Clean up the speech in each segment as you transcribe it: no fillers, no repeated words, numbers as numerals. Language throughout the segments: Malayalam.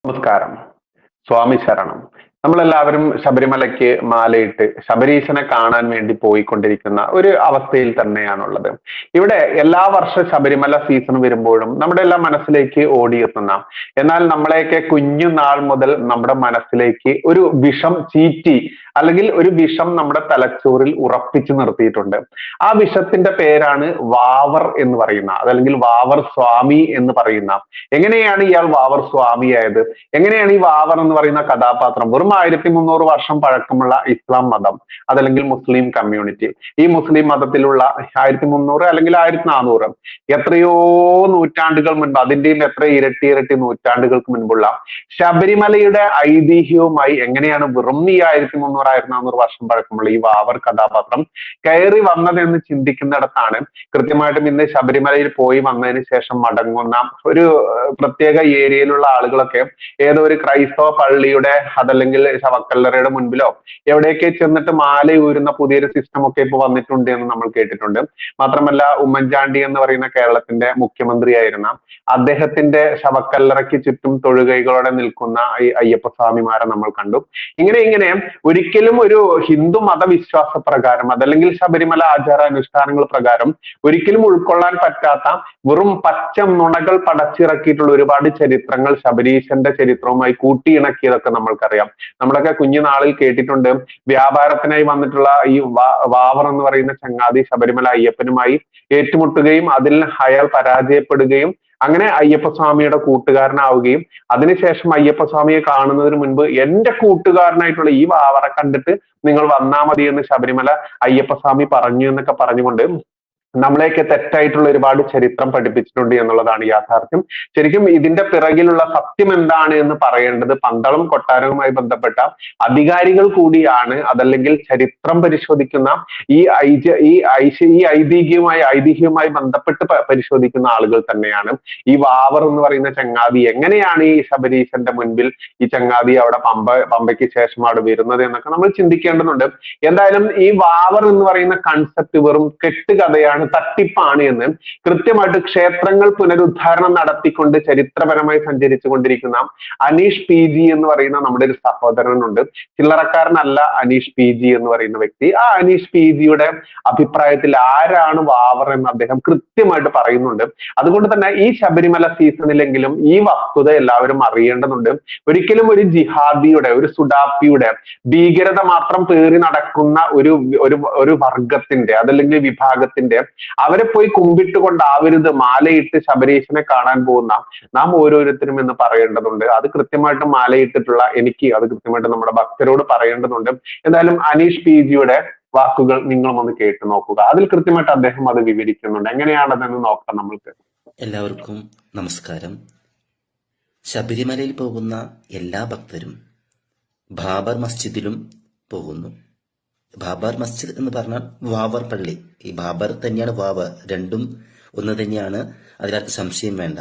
നമസ്കാരം. സ്വാമി ശരണം. നമ്മളെല്ലാവരും ശബരിമലയ്ക്ക് മാലയിട്ട് ശബരീശനെ കാണാൻ വേണ്ടി പോയിക്കൊണ്ടിരിക്കുന്ന ഒരു അവസ്ഥയിൽ തന്നെയാണുള്ളത്. ഇവിടെ എല്ലാ വർഷ ശബരിമല സീസൺ വരുമ്പോഴും നമ്മുടെ എല്ലാം മനസ്സിലേക്ക് ഓടിയെത്തുന്ന, എന്നാൽ നമ്മളെയൊക്കെ കുഞ്ഞുനാൾ മുതൽ നമ്മുടെ മനസ്സിലേക്ക് ഒരു വിഷം ചീറ്റി അല്ലെങ്കിൽ ഒരു വിഷം നമ്മുടെ തലച്ചോറിൽ ഉറപ്പിച്ചു നിർത്തിയിട്ടുണ്ട്. ആ വിഷത്തിന്റെ പേരാണ് വാവർ എന്ന് പറയുന്ന, അതല്ലെങ്കിൽ വാവർ സ്വാമി എന്ന് പറയുന്ന. എങ്ങനെയാണ് ഇയാൾ വാവർ സ്വാമിയായത്? എങ്ങനെയാണ് ഈ വാവർ എന്ന് പറയുന്ന കഥാപാത്രം വെറും 1300 വർഷം പഴക്കമുള്ള ഇസ്ലാം മതം, അതല്ലെങ്കിൽ മുസ്ലിം കമ്മ്യൂണിറ്റി, ഈ മുസ്ലിം മതത്തിലുള്ള 1300 അല്ലെങ്കിൽ 1400 എത്രയോ നൂറ്റാണ്ടുകൾ മുൻപ്, അതിന്റെയും എത്ര ഇരട്ടി ഇരട്ടി നൂറ്റാണ്ടുകൾക്ക് മുൻപുള്ള ശബരിമലയുടെ ഐതിഹ്യവുമായി എങ്ങനെയാണ് വെറും ഈ 1300 1400 വർഷം പഴക്കമുള്ള ഈ വാവർ കഥാപാത്രം കയറി വന്നതെന്ന് ചിന്തിക്കുന്നിടത്താണ് കൃത്യമായിട്ടും ഇന്ന് ശബരിമലയിൽ പോയി വന്നതിന് ശേഷം മടങ്ങുന്ന ഒരു പ്രത്യേക ഏരിയയിലുള്ള ആളുകളൊക്കെ ഏതോ ഒരു ക്രൈസ്തവ പള്ളിയുടെ അതല്ലെങ്കിൽ ശവക്കല്ലറയുടെ മുൻപിലോ എവിടെയൊക്കെ ചെന്നിട്ട് മാല ഊരുന്ന പുതിയൊരു സിസ്റ്റം ഒക്കെ ഇപ്പൊ വന്നിട്ടുണ്ട് എന്ന് നമ്മൾ കേട്ടിട്ടുണ്ട്. മാത്രമല്ല, ഉമ്മൻചാണ്ടി എന്ന് പറയുന്ന കേരളത്തിന്റെ മുഖ്യമന്ത്രിയായിരുന്ന അദ്ദേഹത്തിന്റെ ശവക്കല്ലറയ്ക്ക് ചുറ്റും തൊഴുകൈകളോടെ നിൽക്കുന്ന ഈ അയ്യപ്പ സ്വാമിമാരെ നമ്മൾ കണ്ടു. ഇങ്ങനെ ഒരിക്കലും ഒരു ഹിന്ദു മതവിശ്വാസ പ്രകാരം അതല്ലെങ്കിൽ ശബരിമല ആചാരാനുഷ്ഠാനങ്ങൾ പ്രകാരം ഒരിക്കലും ഉൾക്കൊള്ളാൻ പറ്റാത്ത വെറും പച്ച നുണകൾ പടച്ചിറക്കിയിട്ടുള്ള ഒരുപാട് ചരിത്രങ്ങൾ ശബരീശന്റെ ചരിത്രവുമായി കൂട്ടിയിണക്കിയതൊക്കെ നമ്മൾക്കറിയാം. നമ്മളൊക്കെ കുഞ്ഞുനാളിൽ കേട്ടിട്ടുണ്ട്, വ്യാപാരത്തിനായി വന്നിട്ടുള്ള ഈ വാവർ എന്ന് പറയുന്ന ചങ്ങാതി ശബരിമല അയ്യപ്പനുമായി ഏറ്റുമുട്ടുകയും അതിൽ അയാൾ പരാജയപ്പെടുകയും അങ്ങനെ അയ്യപ്പസ്വാമിയുടെ കൂട്ടുകാരനാവുകയും അതിനുശേഷം അയ്യപ്പസ്വാമിയെ കാണുന്നതിന് മുൻപ് എന്റെ കൂട്ടുകാരനായിട്ടുള്ള ഈ വാവറെ കണ്ടിട്ട് നിങ്ങൾ വന്നാ മതി എന്ന് ശബരിമല അയ്യപ്പസ്വാമി പറഞ്ഞു എന്നൊക്കെ പറഞ്ഞുകൊണ്ട് നമ്മളെയൊക്കെ തെറ്റായിട്ടുള്ള ഒരുപാട് ചരിത്രം പഠിപ്പിച്ചിട്ടുണ്ട് എന്നുള്ളതാണ് യാഥാർത്ഥ്യം. ശരിക്കും ഇതിന്റെ പിറകിലുള്ള സത്യം എന്താണ് എന്ന് പറയേണ്ടത് പന്തളം കൊട്ടാരവുമായി ബന്ധപ്പെട്ട അധികാരികൾ കൂടിയാണ്, അതല്ലെങ്കിൽ ചരിത്രം പരിശോധിക്കുന്ന ഈ ഐതിഹ്യവുമായി ബന്ധപ്പെട്ട് പരിശോധിക്കുന്ന ആളുകൾ തന്നെയാണ്. ഈ വാവർ എന്ന് പറയുന്ന ചങ്ങാതി എങ്ങനെയാണ് ഈ ശബരീശന്റെ മുൻപിൽ ഈ ചങ്ങാതി അവിടെ പമ്പയ്ക്ക് ശേഷം അവിടെ വരുന്നത് എന്നൊക്കെ നമ്മൾ ചിന്തിക്കേണ്ടതുണ്ട്. എന്തായാലും ഈ വാവർ എന്ന് പറയുന്ന കൺസെപ്റ്റ് വെറും കെട്ടുകഥയാണ്, തട്ടിപ്പാണ് എന്ന് കൃത്യമായിട്ട് ക്ഷേത്രങ്ങൾ പുനരുദ്ധാരണം നടത്തിക്കൊണ്ട് ചരിത്രപരമായി സഞ്ചരിച്ചു കൊണ്ടിരിക്കുന്ന അനീഷ് പി ജി എന്ന് പറയുന്ന നമ്മുടെ ഒരു സഹോദരനുണ്ട്. ചില്ലറക്കാരനല്ല അനീഷ് പി ജി എന്ന് പറയുന്ന വ്യക്തി. ആ അനീഷ് പി ജിയുടെ അഭിപ്രായത്തിൽ ആരാണ് വാവർ എന്ന് അദ്ദേഹം കൃത്യമായിട്ട് പറയുന്നുണ്ട്. അതുകൊണ്ട് തന്നെ ഈ ശബരിമല സീസണിലെങ്കിലും ഈ വസ്തുത എല്ലാവരും അറിയേണ്ടതുണ്ട്. ഒരിക്കലും ഒരു ജിഹാദിയുടെ, ഒരു സുഡാപ്പിയുടെ ഭീകരത മാത്രം പേറി നടക്കുന്ന ഒരു വർഗത്തിന്റെ അതല്ലെങ്കിൽ വിഭാഗത്തിന്റെ അവരെ പോയി കുമ്പിട്ടുകൊണ്ടാവരുത് മാലയിട്ട് ശബരീശനെ കാണാൻ പോകുന്ന നാം ഓരോരുത്തരും എന്ന് പറയേണ്ടതുണ്ട്. അത് കൃത്യമായിട്ട് മാലയിട്ടിട്ടുള്ള എനിക്ക് അത് കൃത്യമായിട്ട് നമ്മുടെ ഭക്തരോട് പറയേണ്ടതുണ്ട്. എന്തായാലും അനീഷ് പി ജിയുടെ വാക്കുകൾ നിങ്ങളും ഒന്ന് കേട്ടു നോക്കുക. അതിൽ കൃത്യമായിട്ട് അദ്ദേഹം അത് വിവരിക്കുന്നുണ്ട്. എങ്ങനെയാണതെന്ന് നോക്കാം നമ്മൾക്ക്. എല്ലാവർക്കും നമസ്കാരം. ശബരിമലയിൽ പോകുന്ന എല്ലാ ഭക്തരും ബാബർ മസ്ജിദിലും പോകുന്നു. ബാബർ മസ്ജിദ് എന്ന് പറഞ്ഞാൽ വാവർ പള്ളി. ഈ ബാബർ തന്നെയാണ് വാവർ, രണ്ടും ഒന്ന് തന്നെയാണ്, അതിലാർക്ക് സംശയം വേണ്ട.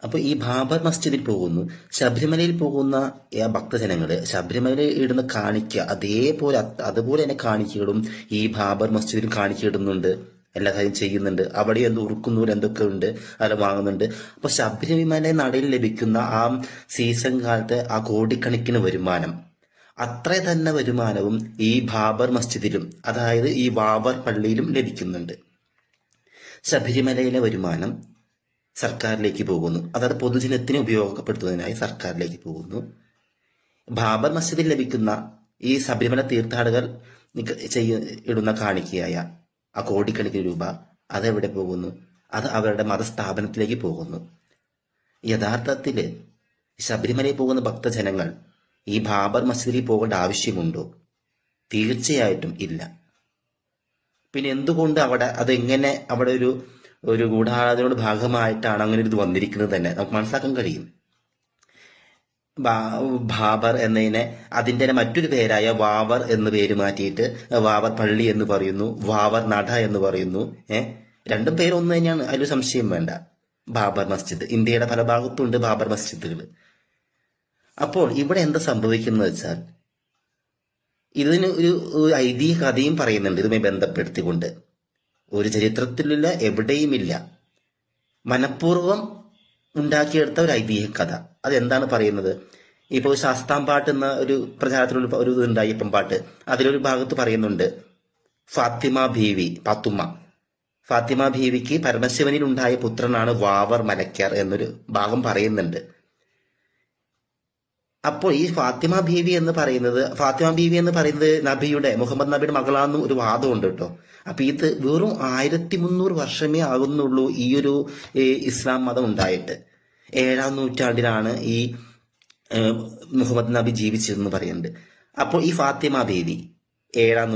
അപ്പൊ ഈ ബാബർ മസ്ജിദിൽ പോകുന്നു. ശബരിമലയിൽ പോകുന്ന ഭക്തജനങ്ങള് ശബരിമലയിൽ ഇടുന്ന കാണിക്ക അതുപോലെ തന്നെ കാണിക്കകളും ഈ ബാബർ മസ്ജിദിലും കാണിക്കയിടുന്നുണ്ട്, എല്ലാ കാര്യം ചെയ്യുന്നുണ്ട്. അവിടെ എന്ത് ഉറുക്കുന്നൂർ എന്തൊക്കെ ഉണ്ട് അതെല്ലാം വാങ്ങുന്നുണ്ട്. അപ്പൊ ശബരിമല നടയിൽ ലഭിക്കുന്ന ആ സീസൺ കാലത്തെ ആ കോടിക്കണക്കിന് വരുമാനം, അത്ര തന്നെ വരുമാനവും ഈ ബാബർ മസ്ജിദിലും അതായത് ഈ ബാബർ പള്ളിയിലും ലഭിക്കുന്നുണ്ട്. ശബരിമലയിലെ വരുമാനം സർക്കാരിലേക്ക് പോകുന്നു, അതായത് പൊതുജനത്തിന് ഉപയോഗപ്പെടുത്തുന്നതിനായി സർക്കാരിലേക്ക് പോകുന്നു. ബാബർ മസ്ജിദിൽ ലഭിക്കുന്ന ഈ ശബരിമല തീർത്ഥാടകർ ഇടുന്ന കാണിക്കയായ ആ കോടിക്കണക്കിന് രൂപ അതെവിടെ പോകുന്നു? അത് അവരുടെ മതസ്ഥാപനത്തിലേക്ക് പോകുന്നു. യഥാർത്ഥത്തില് ശബരിമലയിൽ പോകുന്ന ഭക്തജനങ്ങൾ ഈ ബാബർ മസ്ജിദിൽ പോകേണ്ട ആവശ്യമുണ്ടോ? തീർച്ചയായിട്ടും ഇല്ല. പിന്നെ എന്തുകൊണ്ട് അതെങ്ങനെ അവിടെ ഒരു ഗൂഢാലോചനയുടെ ഭാഗമായിട്ടാണ് അങ്ങനെ ഒരു ഇത് വന്നിരിക്കുന്നത് തന്നെ നമുക്ക് മനസ്സിലാക്കാൻ കഴിയും. ബാബർ എന്നതിനെ അതിന്റെ മറ്റൊരു പേരായ വാവർ എന്ന് പേര് മാറ്റിയിട്ട് വാവർ പള്ളി എന്ന് പറയുന്നു, വാവർ നട എന്ന് പറയുന്നു. രണ്ടും പേര് ഒന്ന് തന്നെയാണ്, അതിലൊരു സംശയം വേണ്ട. ബാബർ മസ്ജിദ് ഇന്ത്യയുടെ പല ഭാഗത്തുണ്ട് ബാബർ മസ്ജിദുകൾ. അപ്പോൾ ഇവിടെ എന്താ സംഭവിക്കുന്നത് വെച്ചാൽ ഇതിന് ഒരു ഐതിഹ്യ കഥയും പറയുന്നുണ്ട് ഇതുമായി ബന്ധപ്പെടുത്തിക്കൊണ്ട്. ഒരു ചരിത്രത്തിലുള്ള എവിടെയുമില്ല മനഃപൂർവ്വം ഉണ്ടാക്കിയെടുത്ത ഒരു ഐതിഹ്യ കഥ. അതെന്താണ് പറയുന്നത്? ഇപ്പോൾ ശാസ്താംപാട്ട് എന്ന ഒരു പ്രചാരത്തിലുള്ള ഒരു ഇതുണ്ട്, അയ്യപ്പൻ പാട്ട്. അതിലൊരു ഭാഗത്ത് പറയുന്നുണ്ട്, ഫാത്തിമ ബീവി ഫാത്തിമ ബീവിക്ക് പരമശിവനിൽ ഉണ്ടായ പുത്രനാണ് വാവർ മലക്കാർ എന്നൊരു ഭാഗം പറയുന്നുണ്ട്. അപ്പോൾ ഈ ഫാത്തിമ ബീവി എന്ന് പറയുന്നത് നബിയുടെ, മുഹമ്മദ് നബിയുടെ മകളാണെന്നും ഒരു വാദമുണ്ട് കേട്ടോ. അപ്പൊ ഇത് വെറും 1300 വർഷമേ ആകുന്നുള്ളൂ ഈ ഒരു ഇസ്ലാം മതം ഉണ്ടായിട്ട്. 7-ാം നൂറ്റാണ്ടിലാണ് ഈ മുഹമ്മദ് നബി ജീവിച്ചതെന്ന് പറയുന്നുണ്ട്. അപ്പോൾ ഈ ഫാത്തിമ ബീവി 7-ാം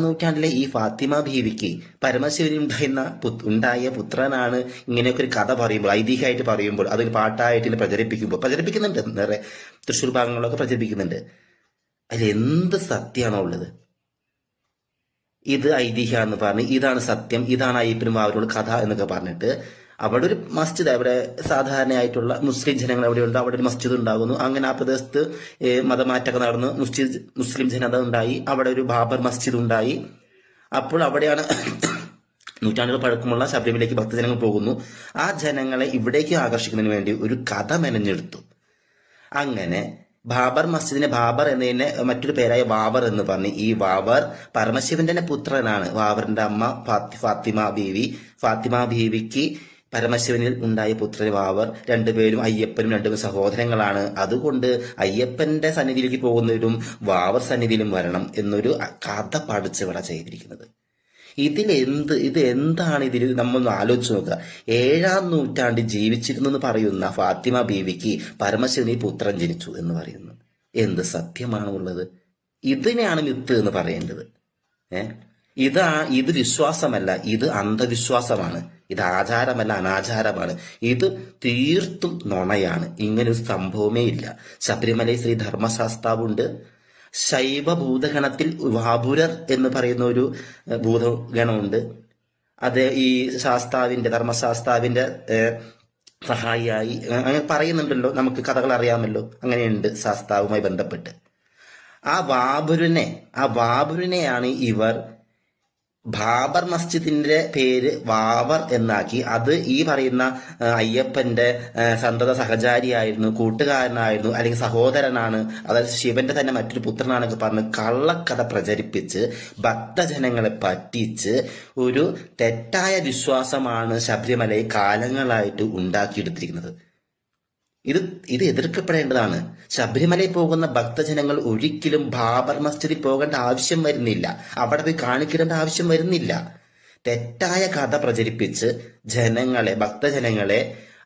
നൂറ്റാണ്ടിലെ ഈ ഫാത്തിമ ബീവിക്ക് പരമശിവനിൽ ഉണ്ടായ പുത്രനാണ് ഇങ്ങനെയൊക്കെ ഒരു കഥ പറയുമ്പോൾ, ഐതിഹ്യമായിട്ട് പറയുമ്പോൾ, അതൊരു പാട്ടായിട്ട് പ്രചരിപ്പിക്കുന്നുണ്ട്. വേറെ തൃശ്ശൂർ ഭാഗങ്ങളിലൊക്കെ പ്രചരിപ്പിക്കുന്നുണ്ട്. അതിൽ എന്ത് സത്യമാണോ ഉള്ളത്? ഇത് ഐതിഹ്യം എന്ന് പറഞ്ഞ് ഇതാണ് സത്യം, ഇതാണ് അയ്യപ്പനും വാവരോട് കഥ എന്നൊക്കെ പറഞ്ഞിട്ട് അവിടെ ഒരു മസ്ജിദ്, അവിടെ സാധാരണയായിട്ടുള്ള മുസ്ലിം ജനങ്ങൾ എവിടെയുണ്ട്, അവിടെ ഒരു മസ്ജിദ് ഉണ്ടാകുന്നു. അങ്ങനെ ആ പ്രദേശത്ത് മതമാറ്റമൊക്കെ നടന്ന് മുസ്ലിം ജനത ഉണ്ടായി. അവിടെ ഒരു ബാബർ മസ്ജിദ് ഉണ്ടായി. അപ്പോൾ അവിടെയാണ് നൂറ്റാണ്ടുകൾ പഴക്കമുള്ള ശബരിമലയ്ക്ക് ഭക്തജനങ്ങൾ പോകുന്നു. ആ ജനങ്ങളെ ഇവിടേക്ക് ആകർഷിക്കുന്നതിന് വേണ്ടി ഒരു കഥ മെനഞ്ഞെടുത്തു. അങ്ങനെ ബാബർ മസ്ജിദിനെ, ബാബർ എന്നതിനെ മറ്റൊരു പേരായ വാവർ എന്ന് പറഞ്ഞ്, ഈ വാവർ പരമശിവന്റെ തന്നെ പുത്രനാണ്. വാവറിന്റെ അമ്മ ഫാത്തിമ ബീവിക്ക് പരമശിവനിൽ ഉണ്ടായ പുത്രൻ വാവർ. രണ്ടുപേരും അയ്യപ്പനും രണ്ടുപേരും സഹോദരങ്ങളാണ്. അതുകൊണ്ട് അയ്യപ്പന്റെ സന്നിധിയിലേക്ക് പോകുന്നവരും വാവർ സന്നിധിയിലും വരണം എന്നൊരു കഥ പഠിച്ചിവിടെ ചെയ്തിരിക്കുന്നത്. ഇത് എന്താണ്? ഇതിൽ നമ്മളൊന്ന് ആലോചിച്ച് നോക്കുക. 7-ാം നൂറ്റാണ്ടിൽ ജീവിച്ചിരുന്നെന്ന് പറയുന്ന ഫാത്തിമ ബീവിക്ക് പരമശിവനിൽ പുത്രൻ ജനിച്ചു എന്ന് പറയുന്നു. എന്ത് സത്യമാണ് ഉള്ളത്? ഇതിനെയാണ് മിത്ത് എന്ന് പറയേണ്ടത്. ഇത് വിശ്വാസമല്ല, ഇത് അന്ധവിശ്വാസമാണ്. ഇത് ആചാരമല്ല, അനാചാരമാണ്. ഇത് തീർത്തും നുണയാണ്. ഇങ്ങനൊരു സംഭവമേ ഇല്ല. ശബരിമലയിൽ ശ്രീ ധർമ്മശാസ്താവുണ്ട്. ശൈവ ഭൂതഗണത്തിൽ വാപുരർ എന്ന് പറയുന്ന ഒരു ഭൂതഗണമുണ്ട്. അത് ഈ ധർമ്മശാസ്താവിന്റെ സഹായിയായി അങ്ങനെ പറയുന്നുണ്ടല്ലോ, നമുക്ക് കഥകൾ അറിയാമല്ലോ. അങ്ങനെയുണ്ട് ശാസ്താവുമായി ബന്ധപ്പെട്ട്. ആ വാബുരനെയാണ് ഇവർ ബാബർ മസ്ജിദിന്റെ പേര് വാവർ എന്നാക്കി. അത് ഈ പറയുന്ന അയ്യപ്പന്റെ സന്തത സഹചാരിയായിരുന്നു, കൂട്ടുകാരനായിരുന്നു, അല്ലെങ്കിൽ സഹോദരനാണ്, അതായത് ശിവന്റെ തന്നെ മറ്റൊരു പുത്രനാണെന്നൊക്കെ പറഞ്ഞ് കള്ളക്കഥ പ്രചരിപ്പിച്ച് ഭക്തജനങ്ങളെ പറ്റിച്ച് ഒരു തെറ്റായ വിശ്വാസമാണ് ശബരിമലയിൽ കാലങ്ങളായിട്ട് ഉണ്ടാക്കിയെടുത്തിരിക്കുന്നത്. ഇത് എതിർക്കപ്പെടേണ്ടതാണ്. ശബരിമലയിൽ പോകുന്ന ഭക്തജനങ്ങൾ ഒരിക്കലും ബാബർ മസ്ജിദിൽ പോകേണ്ട ആവശ്യം വരുന്നില്ല, അവിടെ പോയി കാണിക്കേണ്ട ആവശ്യം വരുന്നില്ല. തെറ്റായ കഥ പ്രചരിപ്പിച്ച് ഭക്തജനങ്ങളെ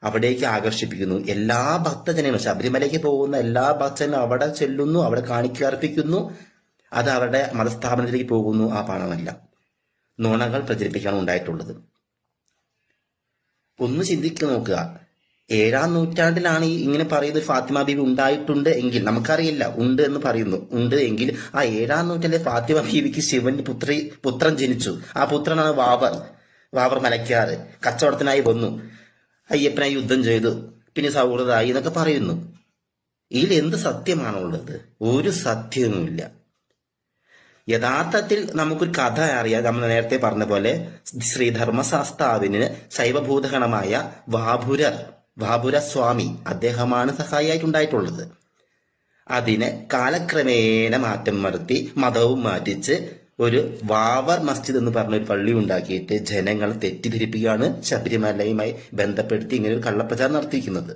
അവിടേക്ക് ആകർഷിപ്പിക്കുന്നു. എല്ലാ ഭക്തജനങ്ങളും, ശബരിമലയ്ക്ക് പോകുന്ന എല്ലാ ഭക്തജനങ്ങളും അവിടെ ചെല്ലുന്നു, അവിടെ കാണിക്കർപ്പിക്കുന്നു. അത് അവരുടെ മതസ്ഥാപനത്തിലേക്ക് പോകുന്നു. ആ പണമല്ല, നുണകൾ പ്രചരിപ്പിക്കാണ് ഉണ്ടായിട്ടുള്ളത്. ഒന്ന് ചിന്തിച്ചു നോക്കുക. 7-ാം നൂറ്റാണ്ടിലാണ് ഇങ്ങനെ പറയുന്നത് ഫാത്തിമ ബീവി ഉണ്ടായിട്ടുണ്ട് എങ്കിൽ, നമുക്കറിയില്ല, ഉണ്ട് എന്ന് പറയുന്നു, ഉണ്ട് എങ്കിൽ ആ 7-ാം നൂറ്റാണ്ടിലെ ഫാത്തിമ ബീവിക്ക് ശിവന്റെ പുത്രൻ ജനിച്ചു. ആ പുത്രനാണ് വാവർ മലക്കാറ്. കച്ചവടത്തിനായി വന്നു, അയ്യപ്പനായി യുദ്ധം ചെയ്തു, പിന്നെ സൗഹൃദമായി എന്നൊക്കെ പറയുന്നു. ഇതിൽ എന്ത് സത്യമാണുള്ളത്? ഒരു സത്യവുമില്ല. യഥാർത്ഥത്തിൽ നമുക്കൊരു കഥ അറിയാം. നമ്മൾ നേരത്തെ പറഞ്ഞ പോലെ ശ്രീധർമ്മശാസ്താവിന് ശൈവഭൂതഗണമായ വാപുര സ്വാമി, അദ്ദേഹമാണ് സഹായിയായിട്ടുണ്ടായിട്ടുള്ളത്. അതിനെ കാലക്രമേണ മാറ്റം വരുത്തി മതവും മാറ്റിച്ച് ഒരു വാവർ മസ്ജിദ് എന്ന് പറഞ്ഞൊരു പള്ളി ഉണ്ടാക്കിയിട്ട് ജനങ്ങളെ തെറ്റിദ്ധരിപ്പിക്കുകയാണ് ശബരിമലയുമായി ബന്ധപ്പെടുത്തി ഇങ്ങനെ ഒരു കള്ളപ്രചാരം നടത്തിയിരിക്കുന്നത്.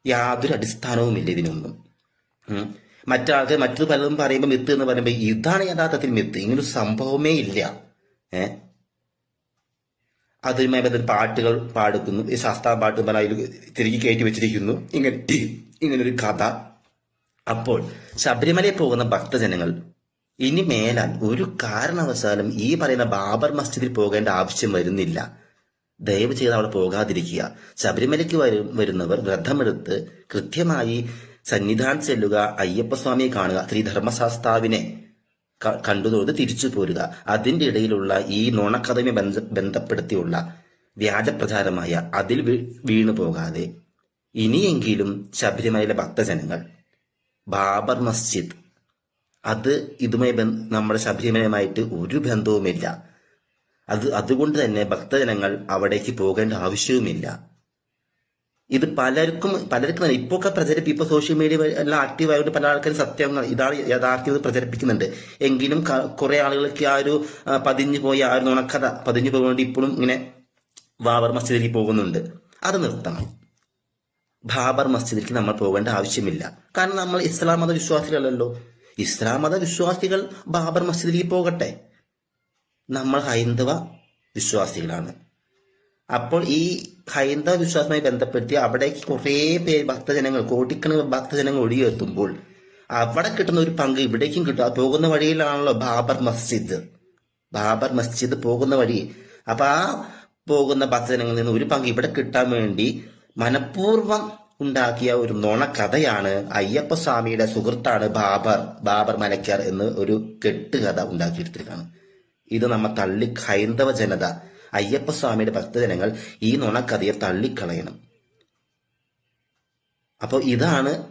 യാതൊരു അടിസ്ഥാനവുമില്ല ഇതിനൊന്നും. മറ്റു പലതും പറയുമ്പോൾ മിത്ത് എന്ന് പറയുമ്പോൾ ഇതാണ് യഥാർത്ഥത്തിൽ മിത്ത്. ഇങ്ങനൊരു സംഭവമേ ഇല്ല. അതുമായി ബന്ധപ്പെട്ട പാട്ടുകൾ പാടുക്കുന്നു, ഈ ശാസ്ത്രാം പാട്ട് പറഞ്ഞാൽ അതിൽ തിരികെ കയറ്റി വെച്ചിരിക്കുന്നു. ഇങ്ങനൊരു കഥ. അപ്പോൾ ശബരിമലയിൽ പോകുന്ന ഭക്തജനങ്ങൾ ഇനി മേലാൽ ഒരു കാരണവശാലും ഈ പറയുന്ന ബാബർ മസ്ജിദിൽ പോകേണ്ട ആവശ്യം വരുന്നില്ല. ദയവ് ചെയ്ത് അവിടെ പോകാതിരിക്കുക. ശബരിമലയ്ക്ക് വരുന്നവർ വ്രതമെടുത്ത് കൃത്യമായി സന്നിധാനം ചെല്ലുക, അയ്യപ്പസ്വാമിയെ കാണുക, ശ്രീധർമ്മശാസ്താവിനെ കണ്ടുതൊഴുത് തിരിച്ചു പോരുക. അതിന്റെ ഇടയിലുള്ള ഈ നുണക്കഥയുമായി ബന്ധപ്പെടുത്തിയുള്ള വ്യാജപ്രചാരമായ അതിൽ വീണു പോകാതെ ഇനിയെങ്കിലും ശബരിമലയിലെ ഭക്തജനങ്ങൾ ബാബർ മസ്ജിദ്, അത് ഇതുമായി നമ്മുടെ ശബരിമലയുമായിട്ട് ഒരു ബന്ധവുമില്ല. അതുകൊണ്ട് തന്നെ ഭക്തജനങ്ങൾ അവിടേക്ക് പോകേണ്ട ആവശ്യവുമില്ല. ഇത് പലർക്കും ഇപ്പൊ ഇപ്പൊ സോഷ്യൽ മീഡിയ എല്ലാം ആക്റ്റീവ് ആയതുകൊണ്ട് പല ആൾക്കാരും സത്യങ്ങൾ ഇതാണ് യഥാർത്ഥ്യം പ്രചരിപ്പിക്കുന്നുണ്ട്. എങ്കിലും കുറെ ആളുകൾക്ക് ആ ഒരു പതിഞ്ഞു പോയ ആ ഒരു നുണക്കഥ പതിഞ്ഞു പോകൊണ്ട് ഇപ്പോഴും ഇങ്ങനെ ബാബർ മസ്ജിദിലേക്ക് പോകുന്നുണ്ട്. അത് നിർത്തണം. ബാബർ മസ്ജിദിലേക്ക് നമ്മൾ പോകേണ്ട ആവശ്യമില്ല. കാരണം നമ്മൾ ഇസ്ലാം മത വിശ്വാസികളല്ലോ. ഇസ്ലാം മത വിശ്വാസികൾ ബാബർ മസ്ജിദിലേക്ക് പോകട്ടെ. നമ്മൾ ഹൈന്ദവ വിശ്വാസികളാണ്. അപ്പോൾ ഈ ഹൈന്ദവ വിശ്വാസവുമായി ബന്ധപ്പെട്ട് അവിടേക്ക് കുറേ പേര് ഭക്തജനങ്ങൾ, കോടിക്കണക്കിന് ഭക്തജനങ്ങൾ ഒഴുകിയെത്തുമ്പോൾ അവിടെ കിട്ടുന്ന ഒരു പങ്ക് ഇവിടേക്കും കിട്ടും. പോകുന്ന വഴിയിലാണല്ലോ ബാബർ മസ്ജിദ് പോകുന്ന വഴി. അപ്പൊ ആ പോകുന്ന ഭക്തജനങ്ങളിൽ നിന്ന് ഒരു പങ്ക് ഇവിടെ കിട്ടാൻ വേണ്ടി മനഃപൂർവ്വം ഉണ്ടാക്കിയ ഒരു നുണക്കഥയാണ് അയ്യപ്പസ്വാമിയുടെ സുഹൃത്താണ് ബാബർ മലക്കാർ എന്ന് ഒരു കെട്ടുകഥ ഉണ്ടാക്കിയെടുത്തിരിക്കുകയാണ്. ഇത് നമ്മ ഹൈന്ദവ ജനത, അയ്യപ്പസ്വാമിയുടെ ഭക്തജനങ്ങൾ ഈ നുണക്കഥയെ തള്ളിക്കളയണം. അപ്പോൾ ഇതാണ്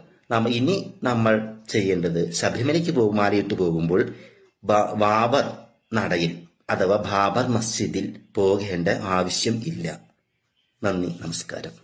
ഇനി നമ്മൾ ചെയ്യേണ്ടത്. ശബരിമലയ്ക്ക് മാലയിട്ട് പോകുമ്പോൾ ബാബർ നടയിൽ അഥവാ ബാബർ മസ്ജിദിൽ പോകേണ്ട ആവശ്യം ഇല്ല. നന്ദി, നമസ്കാരം.